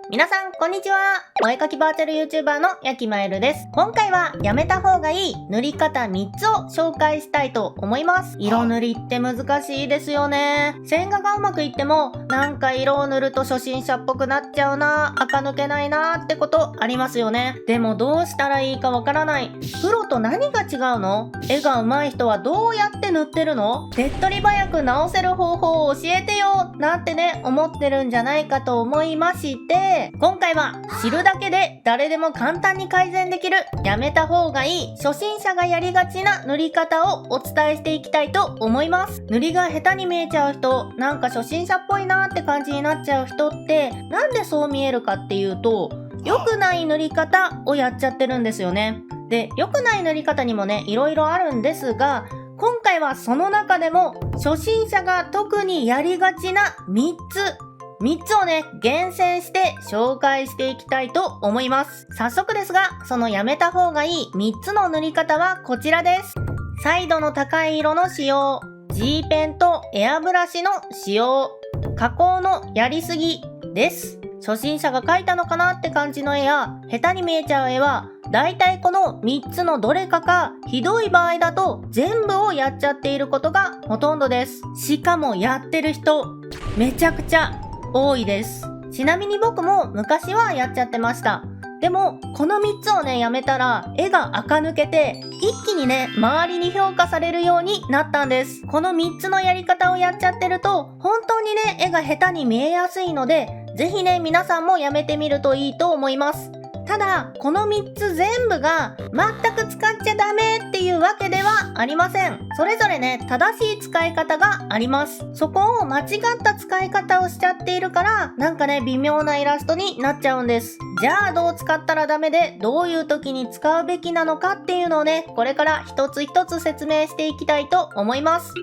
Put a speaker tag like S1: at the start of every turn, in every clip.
S1: 皆さん、こんにちは。お絵描きバーチャル YouTuber のやきまえるです。今回はやめた方がいい塗り方3つを紹介したいと思います。色塗りって難しいですよね。線画がうまくいっても、なんか色を塗ると初心者っぽくなっちゃうな、垢抜けないなってことありますよね。でもどうしたらいいかわからない。プロと何が違うの？絵が上手い人はどうやって塗ってるの？手っ取り早く直せる方法を教えてよなんてね、思ってるんじゃないかと思いまして、今回は知るだけで誰でも簡単に改善できるやめた方がいい初心者がやりがちな塗り方をお伝えしていきたいと思います。塗りが下手に見えちゃう人、なんか初心者っぽいなって感じになっちゃう人ってなんでそう見えるかっていうと、良くない塗り方をやっちゃってるんですよね。で、良くない塗り方にもね、いろいろあるんですが、今回はその中でも初心者が特にやりがちな3つをね、厳選して紹介していきたいと思います。早速ですが、そのやめた方がいい3つの塗り方はこちらです。彩度の高い色の使用、G ペンとエアブラシの使用、加工のやりすぎです。初心者が描いたのかなって感じの絵や、下手に見えちゃう絵は、だいたいこの3つのどれかか、ひどい場合だと全部をやっちゃっていることがほとんどです。しかもやってる人、めちゃくちゃ多いです。ちなみに僕も昔はやっちゃってました。でも、この3つをね、やめたら、絵が垢抜けて、一気にね、周りに評価されるようになったんです。この3つのやり方をやっちゃってると、本当にね、絵が下手に見えやすいので、ぜひね、皆さんもやめてみるといいと思います。ただ、この3つ全部が全く使っちゃダメっていうわけではありません。それぞれね、正しい使い方があります。そこを間違った使い方をしちゃっているから、なんかね、微妙なイラストになっちゃうんです。じゃあどう使ったらダメで、どういう時に使うべきなのかっていうのをね、これから一つ一つ説明していきたいと思います。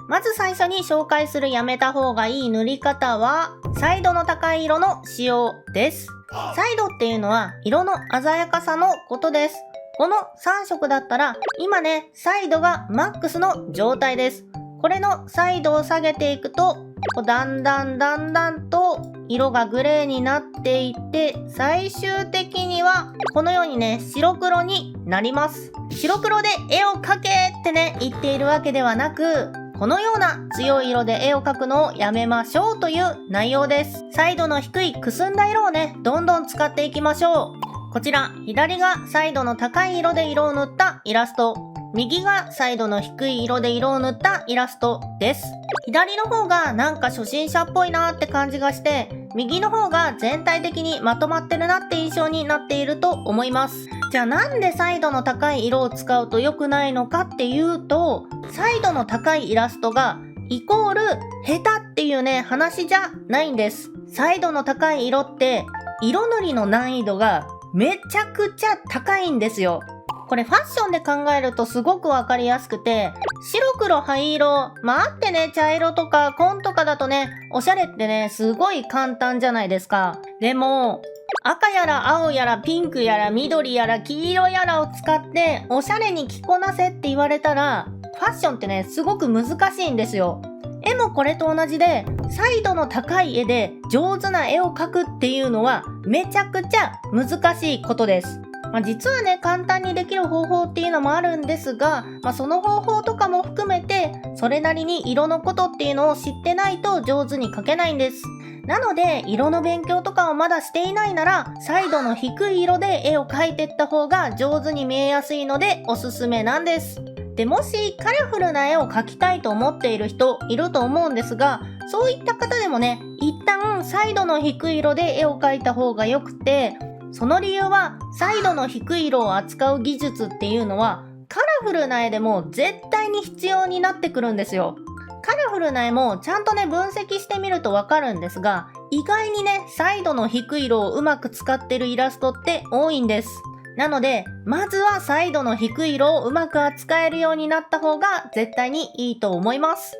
S1: まず最初に紹介するやめた方がいい塗り方は、彩度の高い色の使用です。彩度っていうのは色の鮮やかさのことです。この3色だったら、今ね、彩度がマックスの状態です。これの彩度を下げていくと、だんだんと色がグレーになっていって、最終的にはこのようにね、白黒になります。白黒で絵を描けってね、言っているわけではなく、このような強い色で絵を描くのをやめましょうという内容です。彩度の低いくすんだ色をね、どんどん使っていきましょう。こちら、左が彩度の高い色で色を塗ったイラスト。右が彩度の低い色で色を塗ったイラストです。左の方がなんか初心者っぽいなって感じがして、右の方が全体的にまとまってるなって印象になっていると思います。じゃあなんで彩度の高い色を使うと良くないのかっていうと、彩度の高いイラストがイコール下手っていうね、話じゃないんです。彩度の高い色って色塗りの難易度がめちゃくちゃ高いんですよ。これファッションで考えるとすごくわかりやすくて、白黒灰色、あってね、茶色とか紺とかだとね、おしゃれってね、すごい簡単じゃないですか。でも、赤やら青やらピンクやら緑やら黄色やらを使っておしゃれに着こなせって言われたら、ファッションってね、すごく難しいんですよ。絵もこれと同じで、彩度の高い絵で上手な絵を描くっていうのはめちゃくちゃ難しいことです。実はね、簡単にできる方法っていうのもあるんですが、その方法とかも含めて、それなりに色のことっていうのを知ってないと上手に描けないんです。なので、色の勉強とかをまだしていないなら、彩度の低い色で絵を描いていった方が上手に見えやすいのでおすすめなんです。で、もしカラフルな絵を描きたいと思っている人いると思うんですが、そういった方でもね、一旦彩度の低い色で絵を描いた方が良くて、その理由は彩度の低い色を扱う技術っていうのはカラフルな絵でも絶対に必要になってくるんですよ。カラフルな絵もちゃんとね分析してみるとわかるんですが、意外にね彩度の低い色をうまく使ってるイラストって多いんです。なのでまずは彩度の低い色をうまく扱えるようになった方が絶対にいいと思います。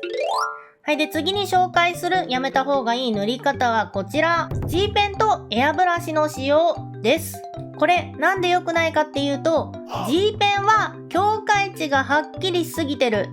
S1: はい、で次に紹介するやめた方がいい塗り方はこちら、 G ペンとエアブラシの使用です。これなんで良くないかっていうと、 G ペンは境界値がはっきりしすぎてる、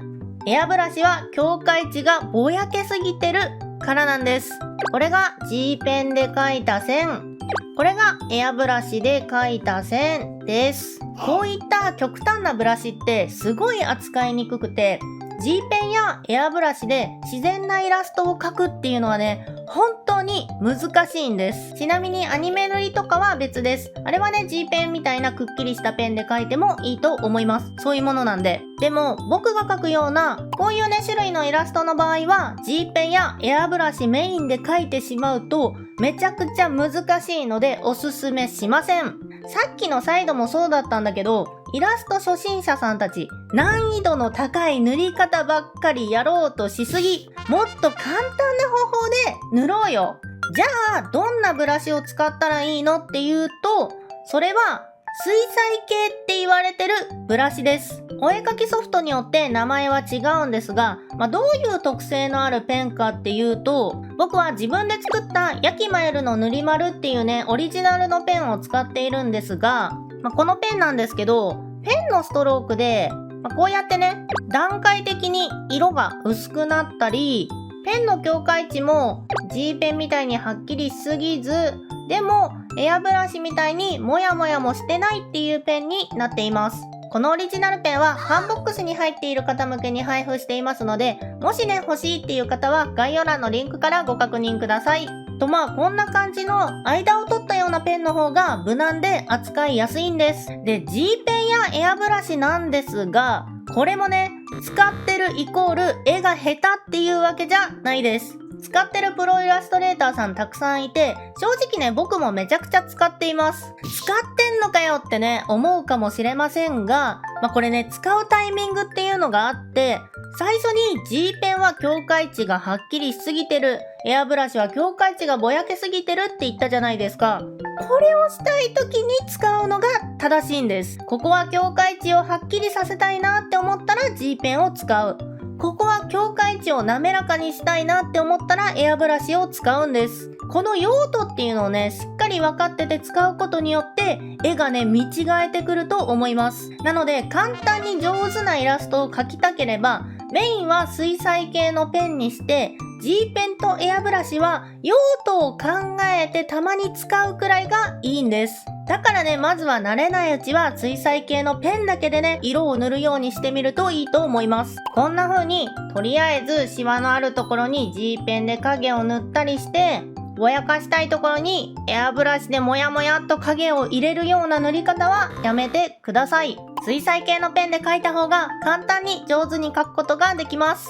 S1: エアブラシは境界値がぼやけすぎてるからなんです。これが G ペンで描いた線。これがエアブラシで描いた線です。こういった極端なブラシってすごい扱いにくくて、G ペンやエアブラシで自然なイラストを描くっていうのはね、本当に難しいんです。ちなみにアニメ塗りとかは別です。あれはね、G ペンみたいなくっきりしたペンで描いてもいいと思います。そういうものなんで。でも、僕が描くような、こういうね、種類のイラストの場合は、G ペンやエアブラシメインで描いてしまうと、めちゃくちゃ難しいのでおすすめしません。さっきのサイドもそうだったんだけど、イラスト初心者さんたち、難易度の高い塗り方ばっかりやろうとしすぎ。もっと簡単な方法で塗ろうよ。じゃあ、どんなブラシを使ったらいいのっていうと、それは水彩系って言われてるブラシです。お絵描きソフトによって名前は違うんですが、どういう特性のあるペンかっていうと、僕は自分で作ったヤキマエルの塗り丸っていうね、オリジナルのペンを使っているんですが、このペンなんですけど、ペンのストロークで、こうやってね、段階的に色が薄くなったり、ペンの境界値も G ペンみたいにはっきりしすぎず、でもエアブラシみたいにモヤモヤもしてないっていうペンになっています。このオリジナルペンはファンボックスに入っている方向けに配布していますので、もしね欲しいっていう方は概要欄のリンクからご確認ください。とこんな感じの間を取ったようなペンの方が無難で扱いやすいんです。で、G ペンやエアブラシなんですが、これもね、使ってるイコール絵が下手っていうわけじゃないです。使ってるプロイラストレーターさんたくさんいて、正直ね、僕もめちゃくちゃ使っています。使ってんのかよってね、思うかもしれませんが、これね、使うタイミングっていうのがあって、最初に G ペンは境界値がはっきりしすぎてる、エアブラシは境界値がぼやけすぎてるって言ったじゃないですか。これをしたい時に使うのが正しいんです。ここは境界値をはっきりさせたいなって思ったら G ペンを使う。ここは境界値を滑らかにしたいなって思ったらエアブラシを使うんです。この用途っていうのをね、しっかり分かってて使うことによって絵がね、見違えてくると思います。なので簡単に上手なイラストを描きたければ、メインは水彩系のペンにして、G ペンとエアブラシは用途を考えてたまに使うくらいがいいんです。だからね、まずは慣れないうちは水彩系のペンだけでね、色を塗るようにしてみるといいと思います。こんな風に、とりあえずシワのあるところに G ペンで影を塗ったりして、ぼやかしたいところにエアブラシでもやもやっと影を入れるような塗り方はやめてください。水彩系のペンで描いた方が簡単に上手に描くことができます。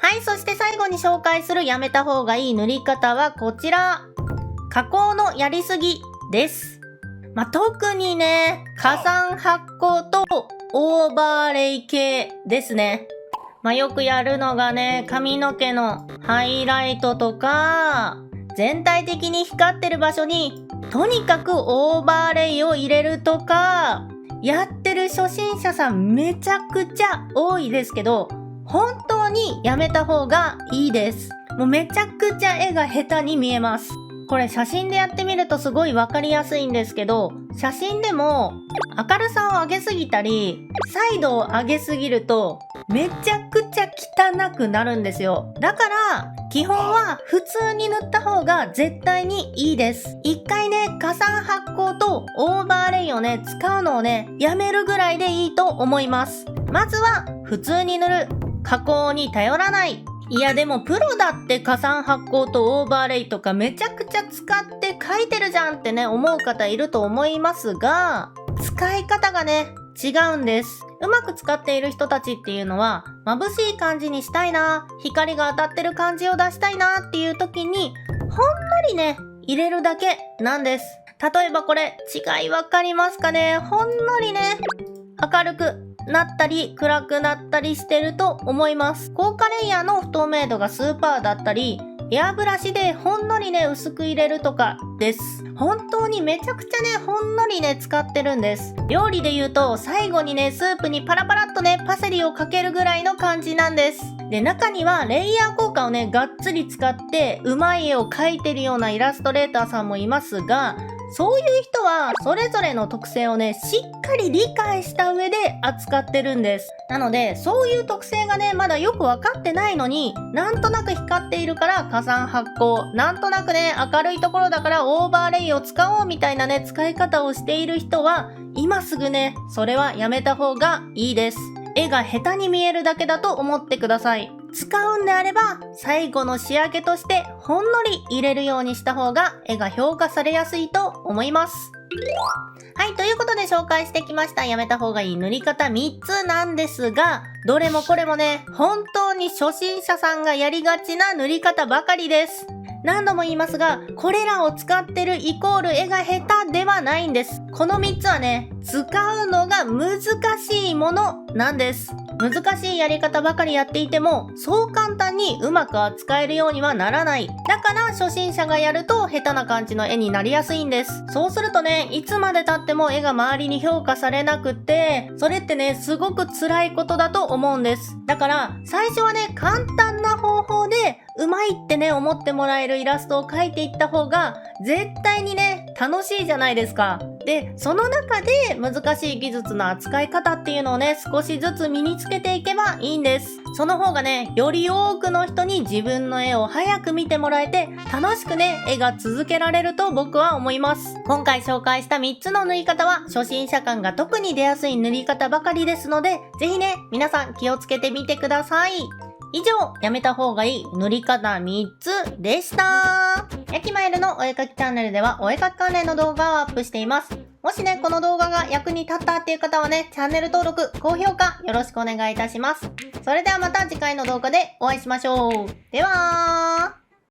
S1: はい、そして最後に紹介するやめた方がいい塗り方はこちら。加工のやりすぎです。特にね、火山発光とオーバーレイ系ですね。よくやるのがね、髪の毛のハイライトとか、全体的に光ってる場所にとにかくオーバーレイを入れるとか、やってる初心者さんめちゃくちゃ多いですけど、本当にやめた方がいいです。もうめちゃくちゃ絵が下手に見えます。これ写真でやってみるとすごいわかりやすいんですけど、写真でも明るさを上げすぎたり、サイドを上げすぎるとめちゃくちゃ汚くなるんですよ。だから基本は普通に塗った方が絶対にいいです。一回ね、火山発光とオーバーレイをね、使うのをね、やめるぐらいでいいと思います。まずは普通に塗る。加工に頼らない。いやでもプロだって火山発光とオーバーレイとかめちゃくちゃ使って描いてるじゃんってね、思う方いると思いますが、使い方がね、違うんです。うまく使っている人たちっていうのは、眩しい感じにしたいな、光が当たってる感じを出したいなっていう時に、ほんのりね、入れるだけなんです。例えばこれ、違いわかりますかね？ほんのりね、明るくなったり暗くなったりしてると思います。高価レイヤーの不透明度が数パーだったり、エアブラシでほんのりね薄く入れるとかです。本当にめちゃくちゃねほんのりね使ってるんです。料理で言うと最後にねスープにパラパラっとねパセリをかけるぐらいの感じなんです。で、中にはレイヤー効果をねがっつり使ってうまい絵を描いてるようなイラストレーターさんもいますが、そういう人はそれぞれの特性をね、しっかり理解した上で扱ってるんです。なので、そういう特性がね、まだよくわかってないのに、なんとなく光っているから加算発光、なんとなくね、明るいところだからオーバーレイを使おうみたいなね、使い方をしている人は、今すぐね、それはやめた方がいいです。絵が下手に見えるだけだと思ってください。使うんであれば、最後の仕上げとしてほんのり入れるようにした方が絵が評価されやすいと思います。はい、ということで紹介してきましたやめた方がいい塗り方3つなんですが、どれもこれもね、本当に初心者さんがやりがちな塗り方ばかりです。何度も言いますが、これらを使ってるイコール絵が下手ではないんです。この3つはね、使うのが難しいものなんです。難しいやり方ばかりやっていても、そう簡単にうまく扱えるようにはならない。だから初心者がやると下手な感じの絵になりやすいんです。そうするとね、いつまで経っても絵が周りに評価されなくって、それってね、すごく辛いことだと思うんです。だから、最初はね、簡単な方法で、うまいってね、思ってもらえるイラストを描いていった方が、絶対にね、楽しいじゃないですか。で、その中で難しい技術の扱い方っていうのをね、少しずつ身につけていけばいいんです。その方がね、より多くの人に自分の絵を早く見てもらえて、楽しくね、絵が続けられると僕は思います。今回紹介した3つの塗り方は、初心者感が特に出やすい塗り方ばかりですので、ぜひね、皆さん気をつけてみてください。以上、やめた方がいい塗り方3つでした。やきまえるのお絵かきチャンネルではお絵かき関連の動画をアップしています。もしね、この動画が役に立ったっていう方はね、チャンネル登録、高評価よろしくお願いいたします。それではまた次回の動画でお会いしましょう。では